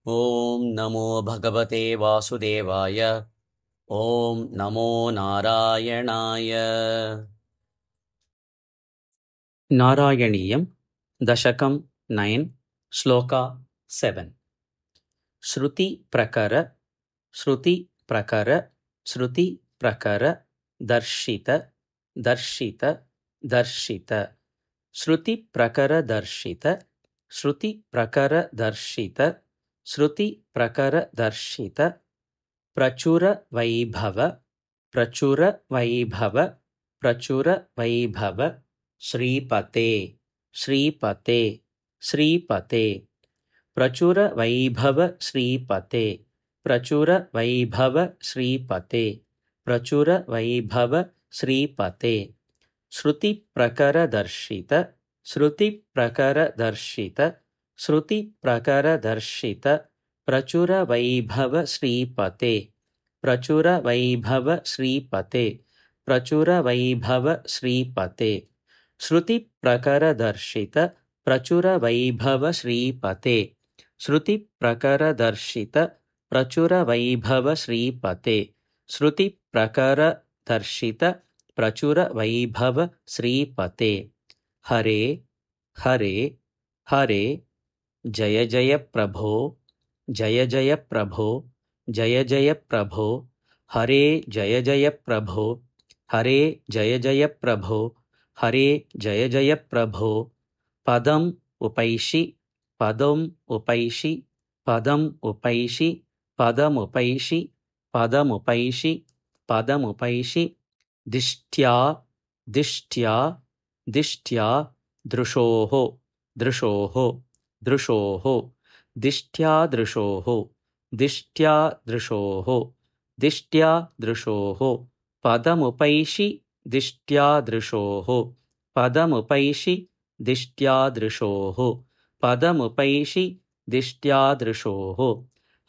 ॐ नमो भगवते वासुदेवाय। ॐ नमो नारायणाय। नारायणीयं दशकं 9 श्लोका 7। श्रुति प्रकर श्रुति प्रकर श्रुति प्रकर दर्शित दर्शित दर्शित श्रुति प्रकर दर्शित श्रुति प्रकर दर्शित श्रुति प्रकर दर्शित प्रचुर वैभव प्रचुर वैभव प्रचुर वैभव श्रीपते श्रीपते श्रीपते प्रचुर वैभव श्रीपते प्रचुर वैभव श्रीपते प्रचुर वैभव श्रीपते श्रुति प्रकर दर्शित श्रुति प्रकर दर्शित श्रुति प्रकर दर्शित प्रचुर वैभव श्रीपते प्रचुर वैभव श्रीपते प्रचुर वैभव श्रीपते श्रुति प्रकर दर्शित प्रचुर वैभव श्रीपते श्रुति प्रकर दर्शित प्रचुर वैभव श्रीपते श्रुति प्रकर दर्शित प्रचुर वैभव श्रीपते हरे हरे हरे जय जय प्रभो जय जय प्रभो जय जय प्रभो हरे जय जय प्रभो हरे जय जय प्रभो हरे जय जय प्रभो पदम उपैषि पदम उपैषि पदम उपैषि पदमुपैषि पदमुपैषि पदमुपैषि दिष्ट्या दिष्ट्या दिष्ट्या दृशोः दृशोः दृशोः दिष्ट्या दृशोः दिष्ट्या दृशोः दिष्ट्या दृशोः पदमुपैषि दिष्ट्या दृशोः पदमुपैषि दिष्ट्या दृशोः पदमुपैषि दिष्ट्या दृशोः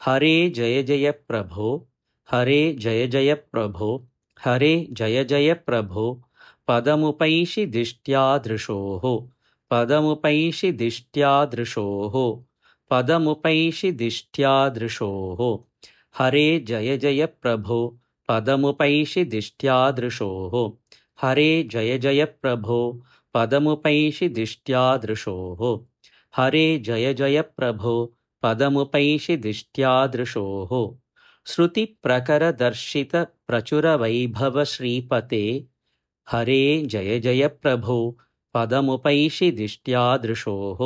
हरे जय जय प्रभो हरे जय जय प्रभो हरे जय जय प्रभो पदमुपैषि दिष्ट्या दृशोः पदमुपैषि दिष्ट्या दृशोः पदमुपैषि दिष्ट्या दृशोः हरे जय जय प्रभो पदमुपैषि दिष्ट्या दृशोः हरे जय जय प्रभो पदमुपैषि दिष्ट्या दृशोः हरे जय जय प्रभो पदमुपैषि दिष्ट्या दृशोः श्रुति प्रकर दर्शित प्रचुर वैभव श्रीपते हरे जय जय प्रभो पदमुपैषि दिष्ट्या दृशोः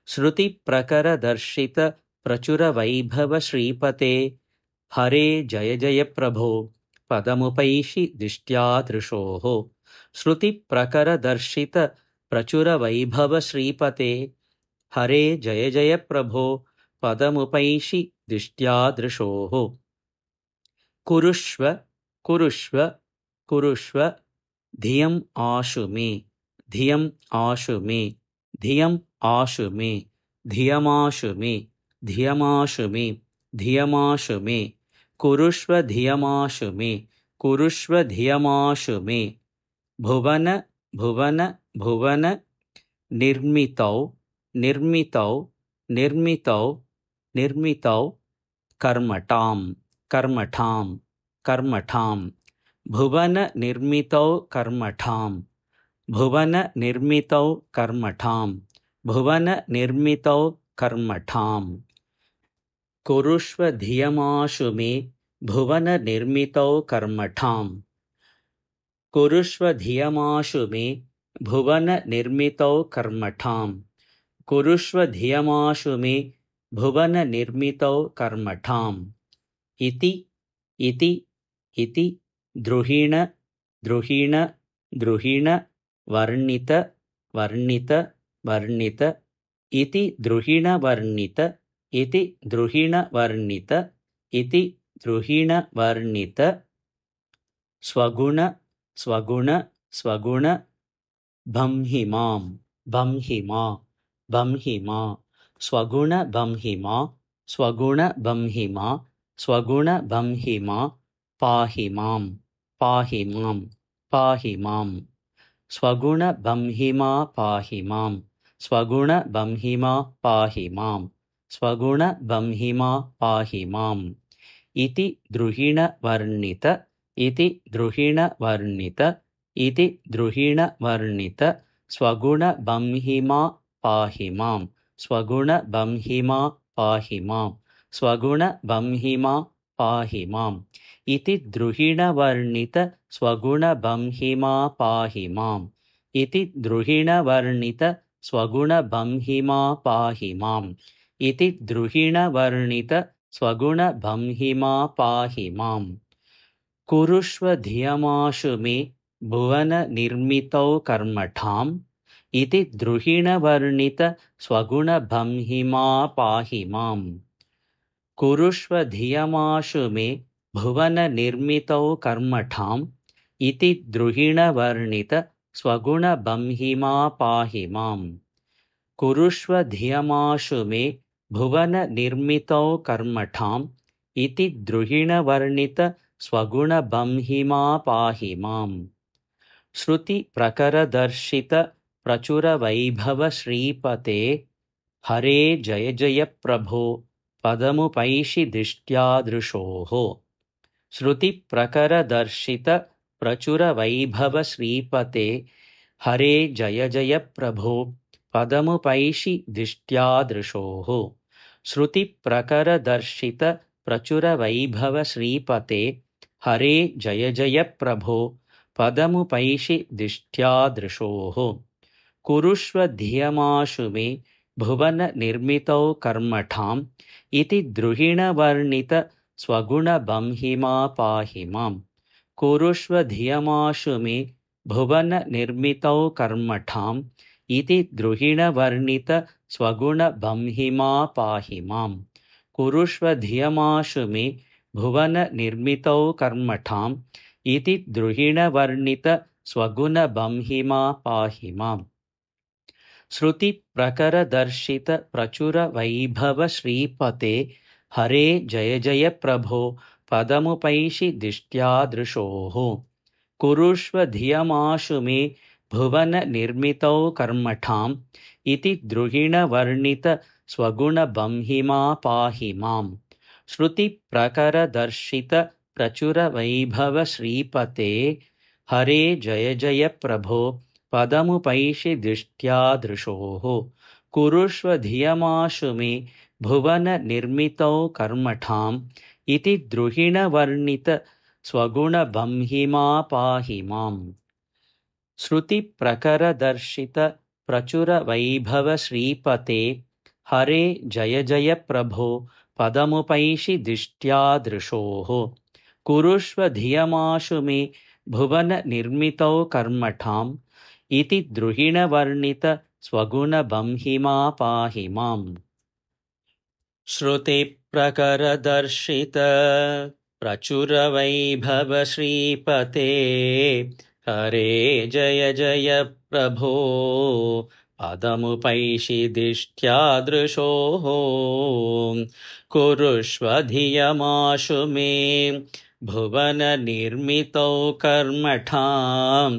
श्रुति प्रकर दर्शित प्रचुर वैभव श्रीपते हरे जय जय प्रभो पदमुपैषि दिष्ट्या दृशोः श्रुति प्रकर दर्शित प्रचुर वैभव श्रीपते हरे जय जय प्रभो पदमुपैषि दिष्ट्या दृशोः कुरुष्व कुरुष्व कुरुष्व धियम् आशु मे धियम् आशु मे धियम् आशु मे धियमाशु मे धियमाशु मे धियमाशु मे कुरुष्व धियमाशु मे कुरुष्व धियमाशु मे भुवन भुवन भुवन निर्मितौ निर्मितौ निर्मितौ निर्मितौ कर्मठां कर्मठां कर्मठां भुवन निर्मितौ कर्मठां भुवन निर्मितौ कर्मठां भुवन निर्मितौ कर्मठां कुरुष्व धियमाशु मे भुवन निर्मितौ कर्मठां कुरुष्व धियमाशु मे भुवन निर्मितौ कर्मठां कुरुष्व धियमाशु मे भुवन निर्मितौ कर्मठाम् इति इति इति द्रुहिण द्रुहिण द्रुहिण वर्णित वर्णित वर्णित इति द्रुहिण वर्णित इति द्रुहिण वर्णित इति द्रुहिण वर्णित स्वगुण स्वगुण स्वगुण बंहिमां बंहिमा बंहिमा स्वगुण बंहिमा स्वगुण बंहिमा स्वगुण बंहिमा पाहि मां पाहि मां पाहि मां स्वगुणबंहिमा पाहि मां स्वगुणबंहिमा पाहि मां स्वगुणबंहिमा पाहि माम् इति द्रुहिणवर्णित इति द्रुहिणवर्णित इति द्रुहिणवर्णित स्वगुणबंहिमा पाहि मां स्वगुणबंहिमा पाहि मां स्वगुणबंहिमा पाहि माम् इति द्रुहिणवर्णित स्वगुणबंहिमा पाहि माम् इति द्रुहिणवर्णित स्वगुणबंहिमा पाहि माम् इति द्रुहिणवर्णित स्वगुणबंहिमा पाहि माम् कुरुष्व धियमाशु मे भुवननिर्मितौ कर्मठाम् इति द्रुहिणवर्णित स्वगुणबंहिमा पाहि माम् कुरुष्व धियमाशु मे भुवननिर्मितौ कर्मठाम् इति द्रुहिणवर्णित स्वगुणबंहिमा पाहि माम् कुरुष्व धियमाशु मे भुवननिर्मितौ कर्मठाम् इति द्रुहिणवर्णित स्वगुणबंहिमा पाहि माम् श्रुतिप्रकरदर्शित प्रचुरवैभव श्रीपते हरे जय जय प्रभो पदमुपैषि दिष्ट्यादृशोः श्रुतिप्रकरदर्शित प्रचुरवैभव श्रीपते हरे जय जय प्रभो पदमुपैषि दिष्ट्यादृशोः श्रुतिप्रकरदर्शित प्रचुरवैभव श्रीपते हरे जय जय प्रभो पदमुपैषि दिष्ट्यादृशोः कुरुष्व धियमाशु मे भुवननिर्मितौ कर्मठाम् इति द्रुहिणवर्णित स्वगुणबंहिमा पाहि माम् कुरुष्व धियमाशु मे भुवननिर्मितौ कर्मठाम् इति द्रुहिणवर्णित स्वगुणबंहिमा पाहि माम् कुरुष्व धियमाशु मे भुवननिर्मितौ कर्मठाम् इति द्रुहिणवर्णित स्वगुणबंहिमा पाहि माम् श्रुतिप्रकरदर्शित प्रचुरवैभव श्रीपते हरे जय जय प्रभो पदमुपैषि दिष्ट्यादृशोः कुरुष्व धियमाशु मे भुवननिर्मितौ कर्मठाम् इति द्रुहिणवर्णित स्वगुणबंहिमा पाहि माम् श्रुतिप्रकरदर्शित प्रचुरवैभव श्रीपते हरे जय जय प्रभो पदमुपैषि दिष्ट्यादृशोः कुरुष्व धियमाशु मे भुवननिर्मितौ कर्मठाम् इति द्रुहिणवर्णित स्वगुणबंहिमा पाहि माम् श्रुतिप्रकरदर्शित प्रचुरवैभव श्रीपते हरे जय जय प्रभो पदमुपैषि दिष्ट्यादृशोः कुरुष्व धियमाशु मे भुवननिर्मितौ कर्मठाम् इति द्रुहिणवर्णित स्वगुणबंहिमा पाहि माम् श्रुतिप्रकरदर्शित प्रचुरवैभव श्रीपते हरे जय जय प्रभो पदमुपैषि दिष्ट्यादृशोः कुरुष्व धियमाशु मे भुवननिर्मितौ कर्मठाम्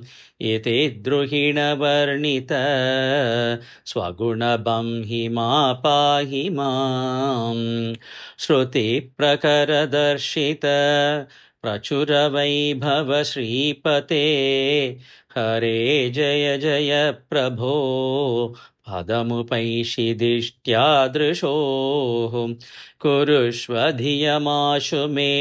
इति द्रुहिणवर्णित स्वगुणबंहिमा पाहि माम् श्रुतिप्रकरदर्शित प्रचुरवैभव श्रीपते हरे जय जय प्रभो पदमुपैषि दिष्ट्यादृशोः कुरुष्व धियमाशु मे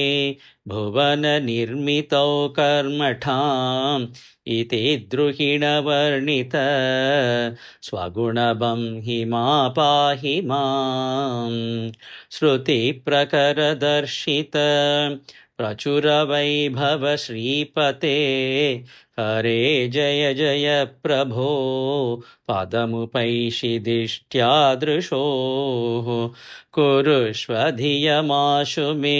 भुवननिर्मितौ कर्मठाम् इति द्रुहिणवर्णित स्वगुणबंहिमा पाहि माम् श्रुतिप्रकरदर्शित प्रचुरवैभव श्रीपते हरे जय जय प्रभो पदमुपैषि दिष्ट्यादृशोः कुरुष्व धियमाशु मे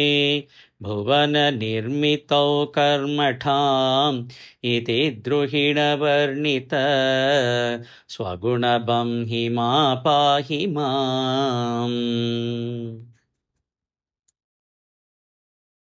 भुवननिर्मितौ कर्मठाम् इति द्रुहिणवर्णित स्वगुणबंहिमा पाहि माम्